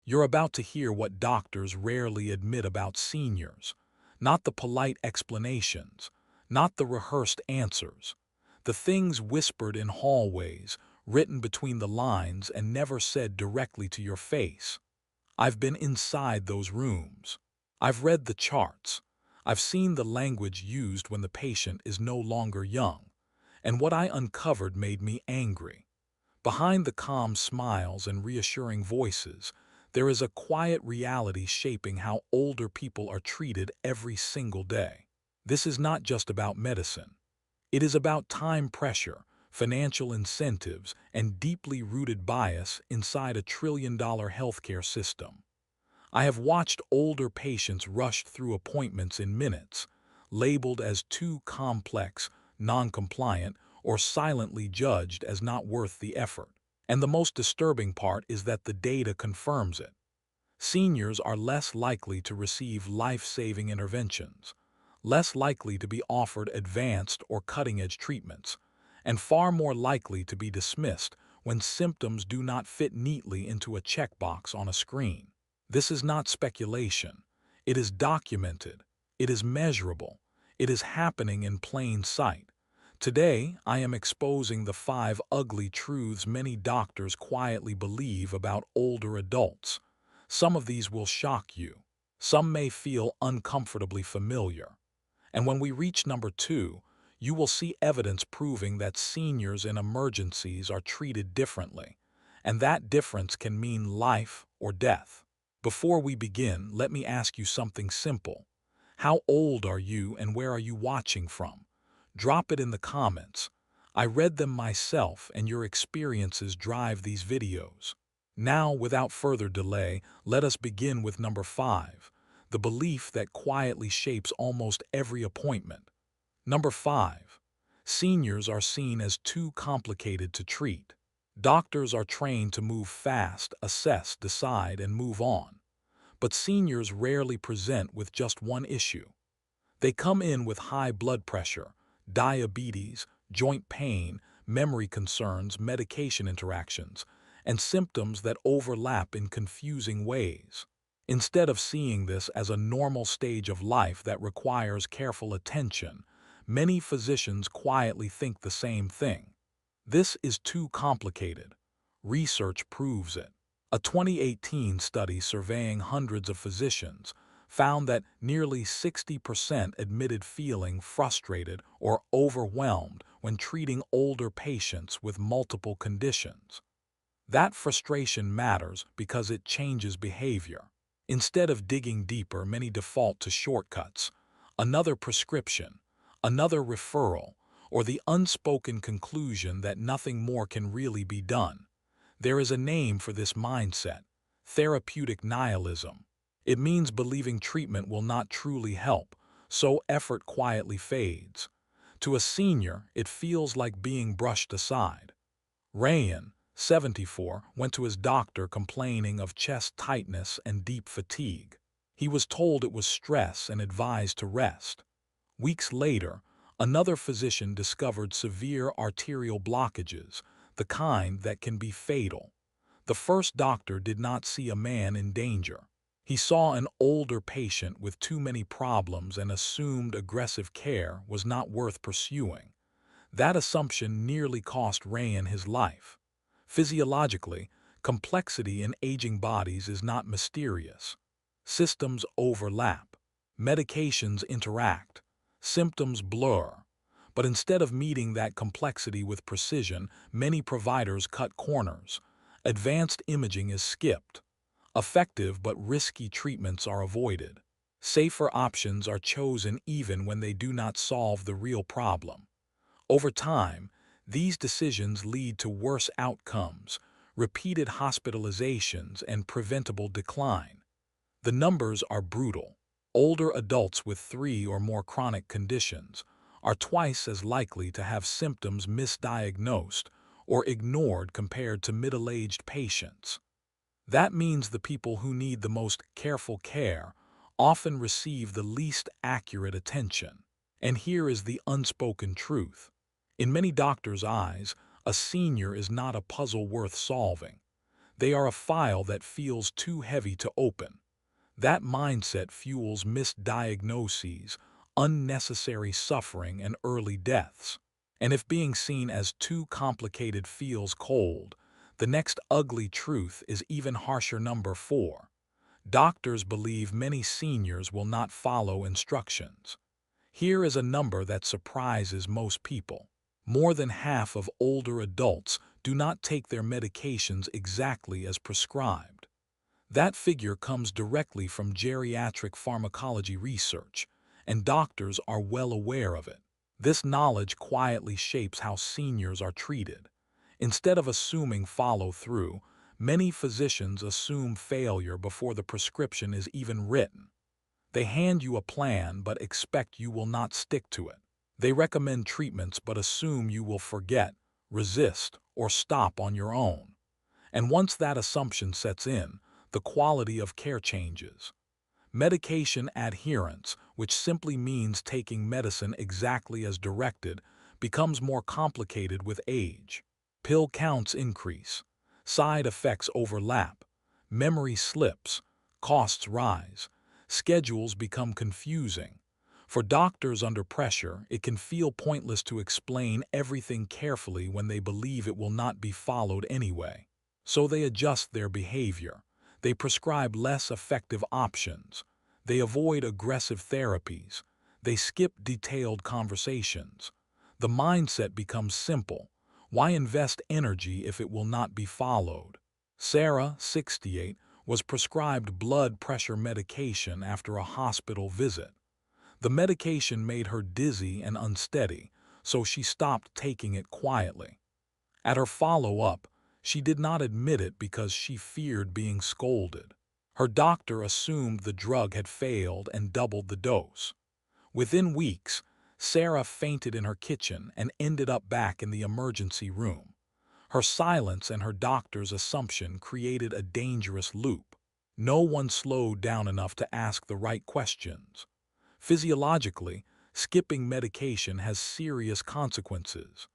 You're about to hear what doctors rarely admit about seniors. Not the polite explanations, not the rehearsed answers. The things whispered in hallways, written between the lines and never said directly to your face. I've been inside those rooms. I've read the charts. I've seen the language used when the patient is no longer young. And what I uncovered made me angry. Behind the calm smiles and reassuring voices, there is a quiet reality shaping how older people are treated every single day. This is not just about medicine. It is about time pressure, financial incentives, and deeply rooted bias inside a trillion-dollar healthcare system. I have watched older patients rush through appointments in minutes, labeled as too complex, non-compliant, or silently judged as not worth the effort. And the most disturbing part is that the data confirms it. Seniors are less likely to receive life-saving interventions, less likely to be offered advanced or cutting-edge treatments, and far more likely to be dismissed when symptoms do not fit neatly into a checkbox on a screen. This is not speculation. It is documented. It is measurable. It is happening in plain sight. Today, I am exposing the 5 ugly truths many doctors quietly believe about older adults. Some of these will shock you. Some may feel uncomfortably familiar. And when we reach number 2, you will see evidence proving that seniors in emergencies are treated differently, and that difference can mean life or death. Before we begin, let me ask you something simple. How old are you and where are you watching from? Drop it in the comments. I read them myself and your experiences drive these videos. Now, without further delay, let us begin with number 5, the belief that quietly shapes almost every appointment. Number 5. Seniors are seen as too complicated to treat. Doctors are trained to move fast, assess, decide, and move on. But seniors rarely present with just one issue. They come in with high blood pressure, diabetes, joint pain, memory concerns, medication interactions, and symptoms that overlap in confusing ways. Instead of seeing this as a normal stage of life that requires careful attention, many physicians quietly think the same thing. This is too complicated. Research proves it. A 2018 study surveying hundreds of physicians found that nearly 60% admitted feeling frustrated or overwhelmed when treating older patients with multiple conditions. That frustration matters because it changes behavior. Instead of digging deeper, many default to shortcuts, another prescription, another referral, or the unspoken conclusion that nothing more can really be done. There is a name for this mindset: therapeutic nihilism. It means believing treatment will not truly help, so effort quietly fades. To a senior, it feels like being brushed aside. Rayan, 74, went to his doctor complaining of chest tightness and deep fatigue. He was told it was stress and advised to rest. Weeks later, another physician discovered severe arterial blockages, the kind that can be fatal. The first doctor did not see a man in danger. He saw an older patient with too many problems and assumed aggressive care was not worth pursuing. That assumption nearly cost Rayan his life. Physiologically, complexity in aging bodies is not mysterious. Systems overlap. Medications interact. Symptoms blur. But instead of meeting that complexity with precision, many providers cut corners. Advanced imaging is skipped. Effective but risky treatments are avoided. Safer options are chosen even when they do not solve the real problem. Over time, these decisions lead to worse outcomes, repeated hospitalizations, and preventable decline. The numbers are brutal. Older adults with 3 or more chronic conditions are twice as likely to have symptoms misdiagnosed or ignored compared to middle-aged patients. That means the people who need the most careful care often receive the least accurate attention. And here is the unspoken truth. In many doctors' eyes, a senior is not a puzzle worth solving. They are a file that feels too heavy to open. That mindset fuels misdiagnoses, unnecessary suffering, and early deaths. And if being seen as too complicated feels cold, the next ugly truth is even harsher. Number 4. Doctors believe many seniors will not follow instructions. Here is a number that surprises most people. More than half of older adults do not take their medications exactly as prescribed. That figure comes directly from geriatric pharmacology research, and doctors are well aware of it. This knowledge quietly shapes how seniors are treated. Instead of assuming follow-through, many physicians assume failure before the prescription is even written. They hand you a plan but expect you will not stick to it. They recommend treatments but assume you will forget, resist, or stop on your own. And once that assumption sets in, the quality of care changes. Medication adherence, which simply means taking medicine exactly as directed, becomes more complicated with age. Pill counts increase, side effects overlap, memory slips, costs rise, schedules become confusing. For doctors under pressure, it can feel pointless to explain everything carefully when they believe it will not be followed anyway. So they adjust their behavior. They prescribe less effective options. They avoid aggressive therapies. They skip detailed conversations. The mindset becomes simple. Why invest energy if it will not be followed? Sarah, 68, was prescribed blood pressure medication after a hospital visit. The medication made her dizzy and unsteady, so she stopped taking it quietly. At her follow-up, she did not admit it because she feared being scolded. Her doctor assumed the drug had failed and doubled the dose. Within weeks, Sarah fainted in her kitchen and ended up back in the emergency room. Her silence and her doctor's assumption created a dangerous loop. No one slowed down enough to ask the right questions. Physiologically, skipping medication has serious consequences.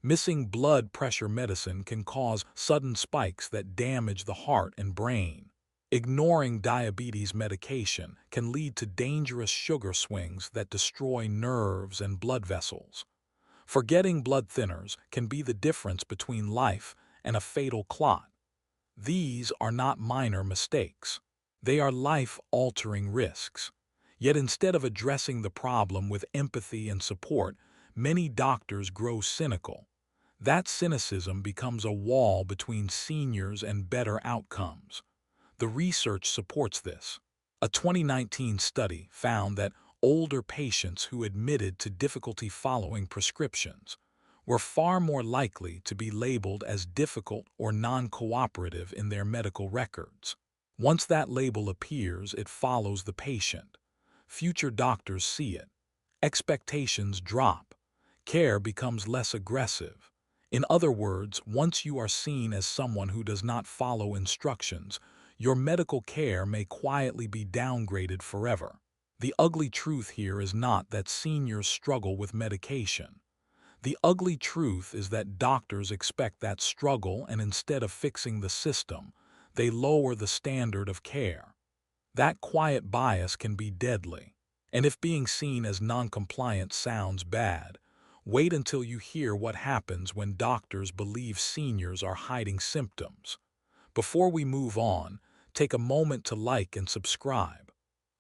Missing blood pressure medicine can cause sudden spikes that damage the heart and brain. Ignoring diabetes medication can lead to dangerous sugar swings that destroy nerves and blood vessels. Forgetting blood thinners can be the difference between life and a fatal clot. These are not minor mistakes. They are life-altering risks. Yet instead of addressing the problem with empathy and support, many doctors grow cynical. That cynicism becomes a wall between seniors and better outcomes. The research supports this. A 2019 study found that older patients who admitted to difficulty following prescriptions were far more likely to be labeled as difficult or non-cooperative in their medical records. Once that label appears, it follows the patient. Future doctors see it. Expectations drop. Care becomes less aggressive. In other words, once you are seen as someone who does not follow instructions, your medical care may quietly be downgraded forever. The ugly truth here is not that seniors struggle with medication. The ugly truth is that doctors expect that struggle, and instead of fixing the system, they lower the standard of care. That quiet bias can be deadly. And if being seen as non-compliant sounds bad, wait until you hear what happens when doctors believe seniors are hiding symptoms. Before we move on, take a moment to like and subscribe.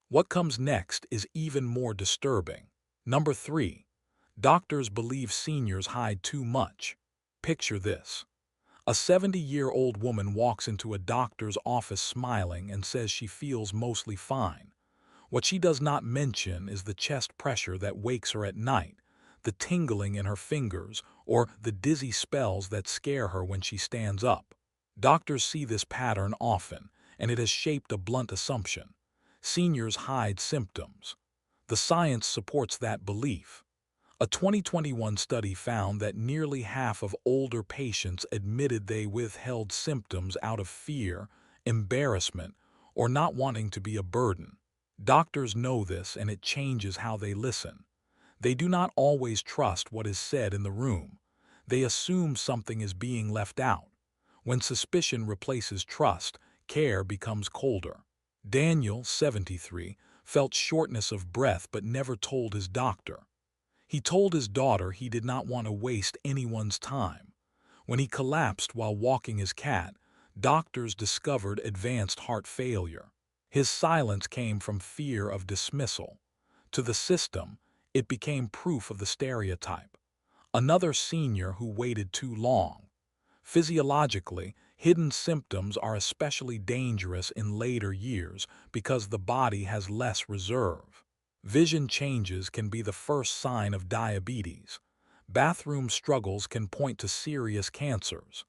What comes next is even more disturbing. Number 3. Doctors believe seniors hide too much. Picture this. A 70-year-old woman walks into a doctor's office smiling and says she feels mostly fine. What she does not mention is the chest pressure that wakes her at night, the tingling in her fingers, or the dizzy spells that scare her when she stands up. Doctors see this pattern often, and it has shaped a blunt assumption. Seniors hide symptoms. The science supports that belief. A 2021 study found that nearly half of older patients admitted they withheld symptoms out of fear, embarrassment, or not wanting to be a burden. Doctors know this, and it changes how they listen. They do not always trust what is said in the room. They assume something is being left out. When suspicion replaces trust, care becomes colder. Daniel, 73, felt shortness of breath but never told his doctor. He told his daughter he did not want to waste anyone's time. When he collapsed while walking his cat, doctors discovered advanced heart failure. His silence came from fear of dismissal. To the system, it became proof of the stereotype. Another senior who waited too long. Physiologically, hidden symptoms are especially dangerous in later years because the body has less reserve. Vision changes can be the first sign of diabetes. Bathroom struggles can point to serious cancers.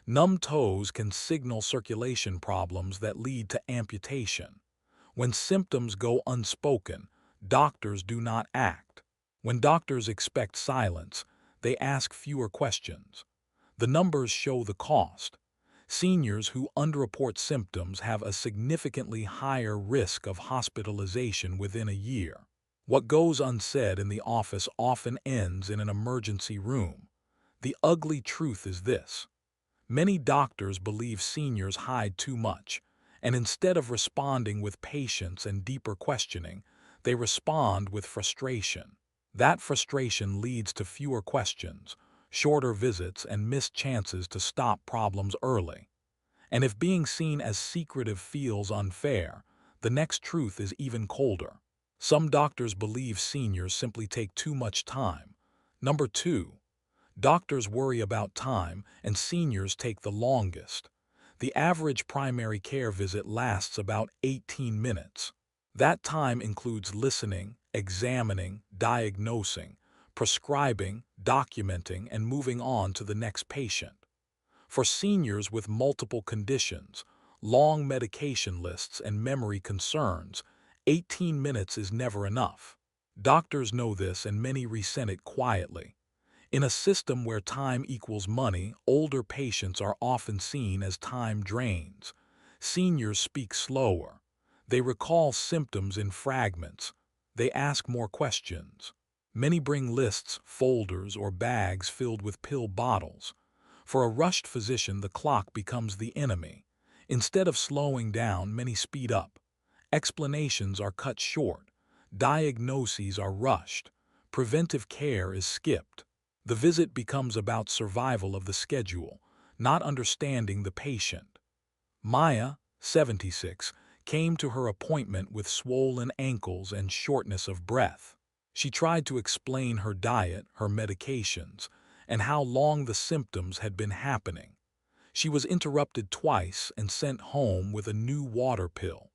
Numb toes can signal circulation problems that lead to amputation. When symptoms go unspoken, doctors do not act. When doctors expect silence, they ask fewer questions. The numbers show the cost. Seniors who underreport symptoms have a significantly higher risk of hospitalization within a year. What goes unsaid in the office often ends in an emergency room. The ugly truth is this. Many doctors believe seniors hide too much, and instead of responding with patience and deeper questioning, they respond with frustration. That frustration leads to fewer questions, shorter visits, and missed chances to stop problems early. And if being seen as secretive feels unfair, the next truth is even colder. Some doctors believe seniors simply take too much time. Number 2. Doctors worry about time, and seniors take the longest. The average primary care visit lasts about 18 minutes. That time includes listening, examining, diagnosing, prescribing, documenting, and moving on to the next patient. For seniors with multiple conditions, long medication lists, and memory concerns, 18 minutes is never enough. Doctors know this, and many resent it quietly. In a system where time equals money, older patients are often seen as time drains. Seniors speak slower. They recall symptoms in fragments. They ask more questions. Many bring lists, folders, or bags filled with pill bottles. For a rushed physician, the clock becomes the enemy. Instead of slowing down, many speed up. Explanations are cut short. Diagnoses are rushed. Preventive care is skipped. The visit becomes about survival of the schedule, not understanding the patient. Maya, 76, came to her appointment with swollen ankles and shortness of breath. She tried to explain her diet, her medications, and how long the symptoms had been happening. She was interrupted twice and sent home with a new water pill.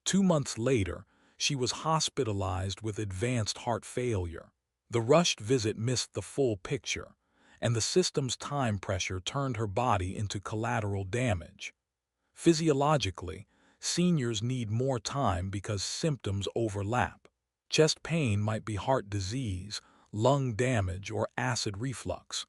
2 months later, she was hospitalized with advanced heart failure. The rushed visit missed the full picture, and the system's time pressure turned her body into collateral damage. Physiologically, seniors need more time because symptoms overlap. Chest pain might be heart disease, lung damage, or acid reflux.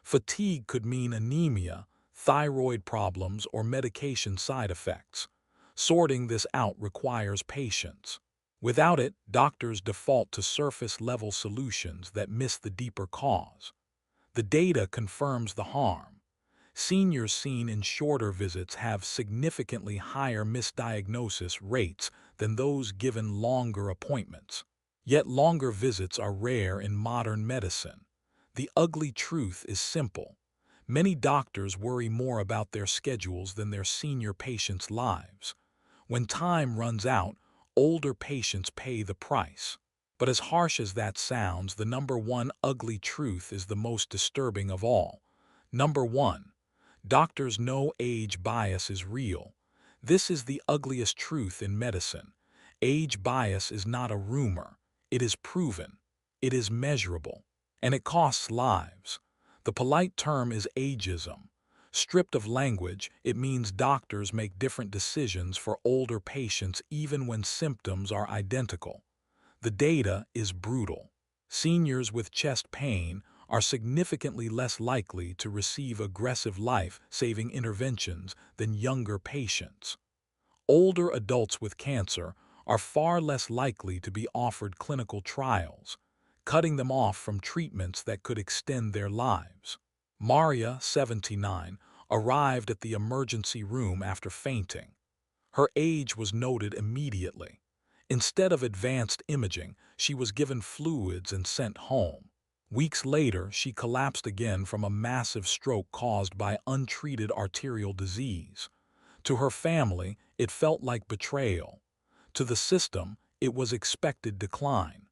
Fatigue could mean anemia, thyroid problems, or medication side effects. Sorting this out requires patience. Without it, doctors default to surface-level solutions that miss the deeper cause. The data confirms the harm. Seniors seen in shorter visits have significantly higher misdiagnosis rates than those given longer appointments. Yet longer visits are rare in modern medicine. The ugly truth is simple. Many doctors worry more about their schedules than their senior patients' lives. When time runs out, older patients pay the price. But as harsh as that sounds, the number one ugly truth is the most disturbing of all. Number 1. Doctors know age bias is real. This is the ugliest truth in medicine. Age bias is not a rumor. It is proven. It is measurable. And it costs lives. The polite term is ageism. Stripped of language, it means doctors make different decisions for older patients even when symptoms are identical. The data is brutal. Seniors with chest pain are significantly less likely to receive aggressive life-saving interventions than younger patients. Older adults with cancer are far less likely to be offered clinical trials, cutting them off from treatments that could extend their lives. Maria, 79, arrived at the emergency room after fainting. Her age was noted immediately. Instead of advanced imaging, she was given fluids and sent home. Weeks later, she collapsed again from a massive stroke caused by untreated arterial disease. To her family, it felt like betrayal. To the system, it was expected decline.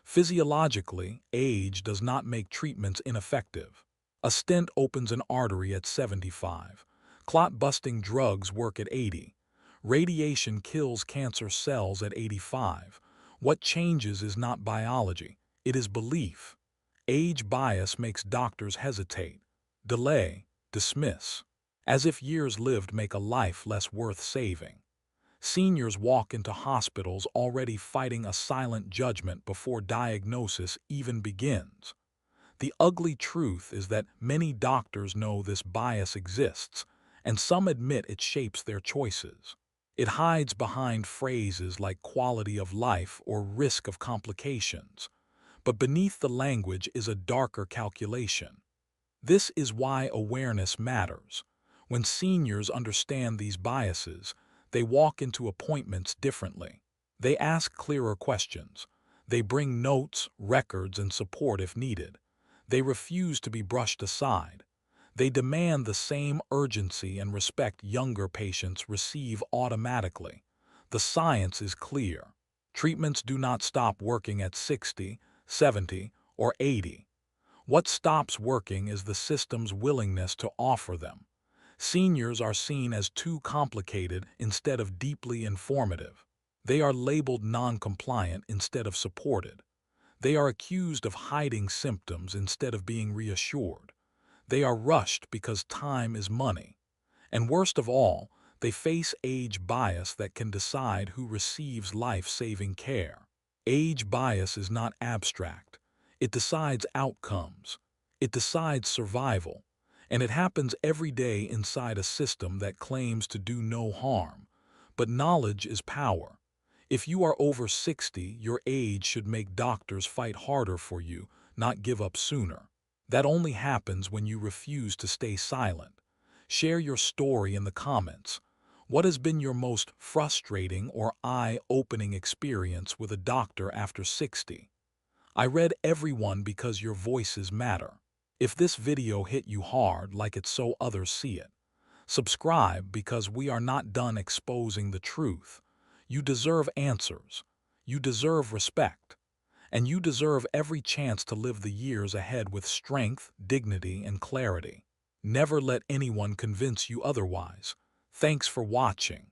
Physiologically, age does not make treatments ineffective. A stent opens an artery at 75. Clot-busting drugs work at 80. Radiation kills cancer cells at 85. What changes is not biology, it is belief. Age bias makes doctors hesitate, delay, dismiss, as if years lived make a life less worth saving. Seniors walk into hospitals already fighting a silent judgment before diagnosis even begins. The ugly truth is that many doctors know this bias exists, and some admit it shapes their choices. It hides behind phrases like quality of life or risk of complications. But beneath the language is a darker calculation. This is why awareness matters. When seniors understand these biases, they walk into appointments differently. They ask clearer questions. They bring notes, records, and support if needed. They refuse to be brushed aside. They demand the same urgency and respect younger patients receive automatically. The science is clear. Treatments do not stop working at 60, 70, or 80. What stops working is the system's willingness to offer them. Seniors are seen as too complicated instead of deeply informative. They are labeled non-compliant instead of supported. They are accused of hiding symptoms instead of being reassured. They are rushed because time is money. And worst of all, they face age bias that can decide who receives life-saving care. Age bias is not abstract. It decides outcomes. It decides survival. And it happens every day inside a system that claims to do no harm. But knowledge is power. If you are over 60, your age should make doctors fight harder for you, not give up sooner. That only happens when you refuse to stay silent. Share your story in the comments. What has been your most frustrating or eye-opening experience with a doctor after 60? I read everyone because your voices matter. If this video hit you hard like it so others see it, subscribe because we are not done exposing the truth. You deserve answers. You deserve respect. And you deserve every chance to live the years ahead with strength, dignity, and clarity. Never let anyone convince you otherwise. Thanks for watching.